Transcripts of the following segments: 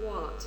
What?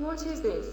What is this?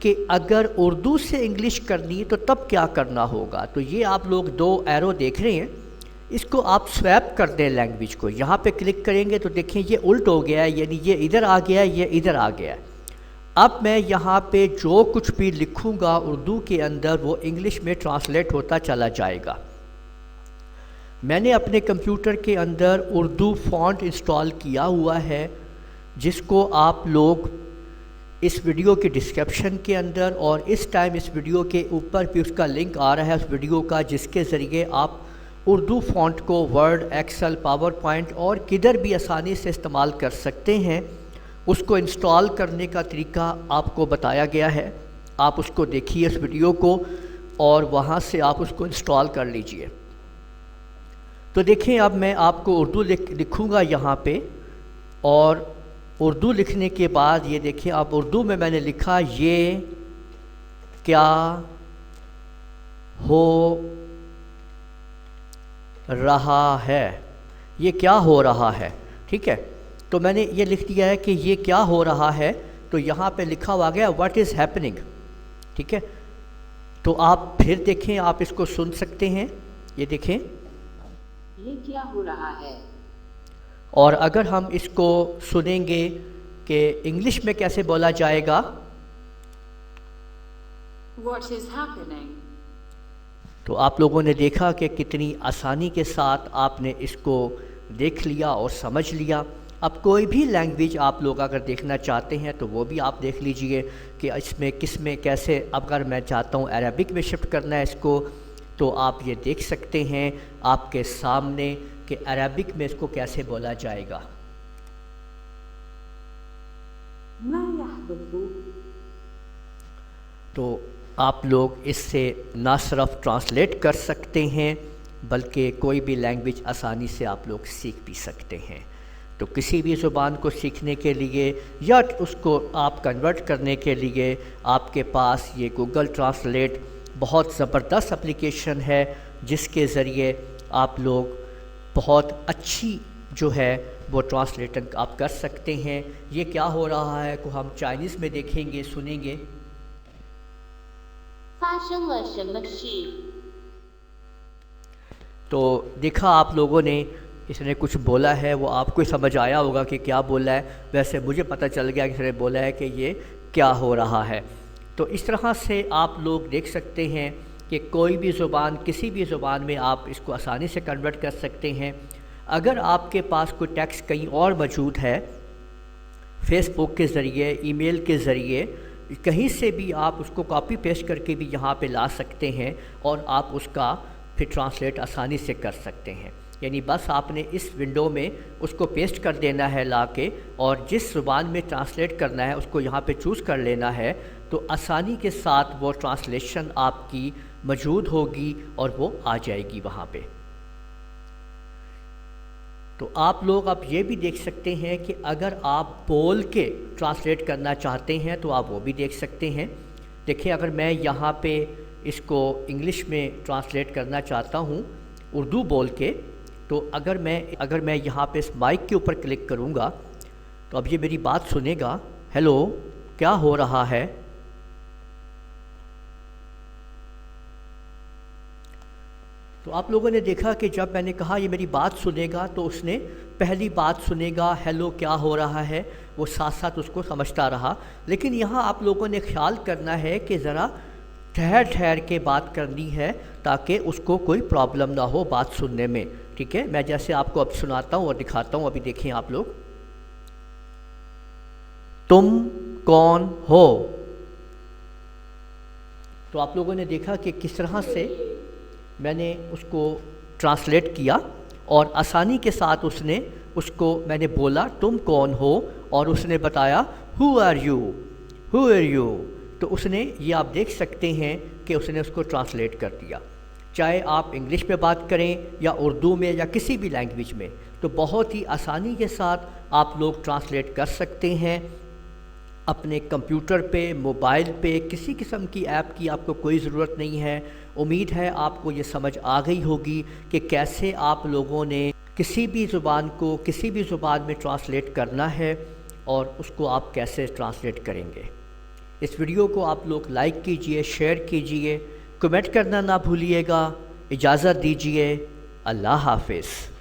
کہ اگر اردو سے انگلش کرنی تو تب کیا کرنا ہوگا. تو یہ آپ لوگ 2 ایرو دیکھ رہے ہیں، اس کو آپ سویپ کر دیں لینگویج کو. یہاں پہ کلک کریں گے تو دیکھیں یہ الٹ ہو گیا ہے، یعنی یہ ادھر آ گیا ہے، یہ ادھر آ گیا ہے. اب میں یہاں پہ جو کچھ بھی لکھوں گا اردو کے اندر وہ انگلش میں ٹرانسلیٹ ہوتا چلا جائے گا. میں نے اپنے کمپیوٹر کے اندر اردو فونٹ انسٹال کیا ہوا ہے، جس کو آپ لوگ اس ویڈیو کی ڈسکرپشن کے اندر اور اس ٹائم اس ویڈیو کے اوپر بھی اس کا لنک آ رہا ہے اس ویڈیو کا، جس کے ذریعے آپ اردو فونٹ کو ورڈ، ایکسل، پاور پوائنٹ اور کدھر بھی آسانی سے استعمال کر سکتے ہیں. اس کو انسٹال کرنے کا طریقہ آپ کو بتایا گیا ہے، آپ اس کو دیکھیے اس ویڈیو کو اور وہاں سے آپ اس کو انسٹال کر لیجئے. تو دیکھیں اب میں آپ کو اردو لکھوں گا یہاں پہ، اور اردو لکھنے کے بعد یہ دیکھیں اب اردو میں نے لکھا یہ کیا ہو رہا ہے. یہ کیا ہو رہا ہے، ٹھیک ہے. تو میں نے یہ لکھ دیا ہے کہ یہ کیا ہو رہا ہے. تو یہاں پہ لکھا ہوا گیا واٹ از ہیپننگ، ٹھیک ہے. تو آپ پھر دیکھیں، آپ اس کو سن سکتے ہیں. یہ دیکھیں یہ کیا ہو رہا ہے. اور اگر ہم اس کو سنیں گے کہ انگلش میں کیسے بولا جائے گا، What is happening. تو آپ لوگوں نے دیکھا کہ کتنی آسانی کے ساتھ آپ نے اس کو دیکھ لیا اور سمجھ لیا. اب کوئی بھی لینگویج آپ لوگ اگر دیکھنا چاہتے ہیں تو وہ بھی آپ دیکھ لیجئے کہ اس میں کس میں کیسے. اگر میں چاہتا ہوں عربک میں شفٹ کرنا ہے اس کو، تو آپ یہ دیکھ سکتے ہیں آپ کے سامنے کہ عربک میں اس کو کیسے بولا جائے گا. ما يحدث. تو آپ لوگ اس سے نہ صرف ٹرانسلیٹ کر سکتے ہیں بلکہ کوئی بھی لینگویج آسانی سے آپ لوگ سیکھ بھی سکتے ہیں. تو کسی بھی زبان کو سیکھنے کے لیے یا اس کو آپ کنورٹ کرنے کے لیے آپ کے پاس یہ گوگل ٹرانسلیٹ بہت زبردست اپلیکیشن ہے، جس کے ذریعے آپ لوگ بہت اچھی جو ہے وہ ٹرانسلیٹنگ آپ کر سکتے ہیں. یہ کیا ہو رہا ہے کو ہم چائنیز میں دیکھیں گے، سنیں گے. 发生了什么事。 تو دیکھا آپ لوگوں نے اس نے کچھ بولا ہے، وہ آپ کو سمجھ آیا ہوگا کہ کیا بولا ہے. ویسے مجھے پتہ چل گیا کہ اس نے بولا ہے کہ یہ کیا ہو رہا ہے. تو اس طرح سے آپ لوگ دیکھ سکتے ہیں کہ کوئی بھی زبان، کسی بھی زبان میں آپ اس کو آسانی سے کنورٹ کر سکتے ہیں. اگر آپ کے پاس کوئی ٹیکسٹ کہیں اور موجود ہے، فیس بک کے ذریعے، ای میل کے ذریعے، کہیں سے بھی آپ اس کو کاپی پیسٹ کر کے بھی یہاں پہ لا سکتے ہیں اور آپ اس کا پھر ٹرانسلیٹ آسانی سے کر سکتے ہیں. یعنی بس آپ نے اس ونڈو میں اس کو پیسٹ کر دینا ہے لا کے، اور جس زبان میں ٹرانسلیٹ کرنا ہے اس کو یہاں پہ چوز کر لینا ہے. تو آسانی کے ساتھ وہ ٹرانسلیشن آپ کی موجود ہوگی اور وہ آ جائے گی وہاں پہ. تو آپ لوگ اب یہ بھی دیکھ سکتے ہیں کہ اگر آپ بول کے ٹرانسلیٹ کرنا چاہتے ہیں تو آپ وہ بھی دیکھ سکتے ہیں. دیکھیں اگر میں یہاں پہ اس کو انگلش میں ٹرانسلیٹ کرنا چاہتا ہوں اردو بول کے، تو اگر میں یہاں پہ اس مائک کے اوپر کلک کروں گا تو اب یہ میری بات سنے گا. ہیلو، کیا ہو رہا ہے. تو آپ لوگوں نے دیکھا کہ جب میں نے کہا یہ میری بات سنے گا تو اس نے پہلی بات سنے گا، ہیلو کیا ہو رہا ہے، وہ ساتھ ساتھ اس کو سمجھتا رہا. لیکن یہاں آپ لوگوں نے خیال کرنا ہے کہ ذرا ٹھہر کے بات کرنی ہے تاکہ اس کو کوئی پرابلم نہ ہو بات سننے میں. ٹھیک ہے، میں جیسے آپ کو اب سناتا ہوں اور دکھاتا ہوں. ابھی دیکھیں آپ لوگ، تم کون ہو. تو آپ لوگوں نے دیکھا کہ کس طرح سے میں نے اس کو ٹرانسلیٹ کیا اور آسانی کے ساتھ اس کو میں نے بولا تم کون ہو، اور اس نے بتایا ہو آر یو. تو اس نے، یہ آپ دیکھ سکتے ہیں کہ اس نے اس کو ٹرانسلیٹ کر دیا. چاہے آپ انگلش میں بات کریں یا اردو میں یا کسی بھی لینگویج میں، تو بہت ہی آسانی کے ساتھ آپ لوگ ٹرانسلیٹ کر سکتے ہیں. اپنے کمپیوٹر پہ، موبائل پہ، کسی قسم کی ایپ کی آپ کو کوئی ضرورت نہیں ہے. امید ہے آپ کو یہ سمجھ آ گئی ہوگی کہ کیسے آپ لوگوں نے کسی بھی زبان کو کسی بھی زبان میں ٹرانسلیٹ کرنا ہے اور اس کو آپ کیسے ٹرانسلیٹ کریں گے. اس ویڈیو کو آپ لوگ لائک کیجئے، شیئر کیجئے، کمنٹ کرنا نہ بھولیے گا۔ اجازت دیجئے، اللہ حافظ۔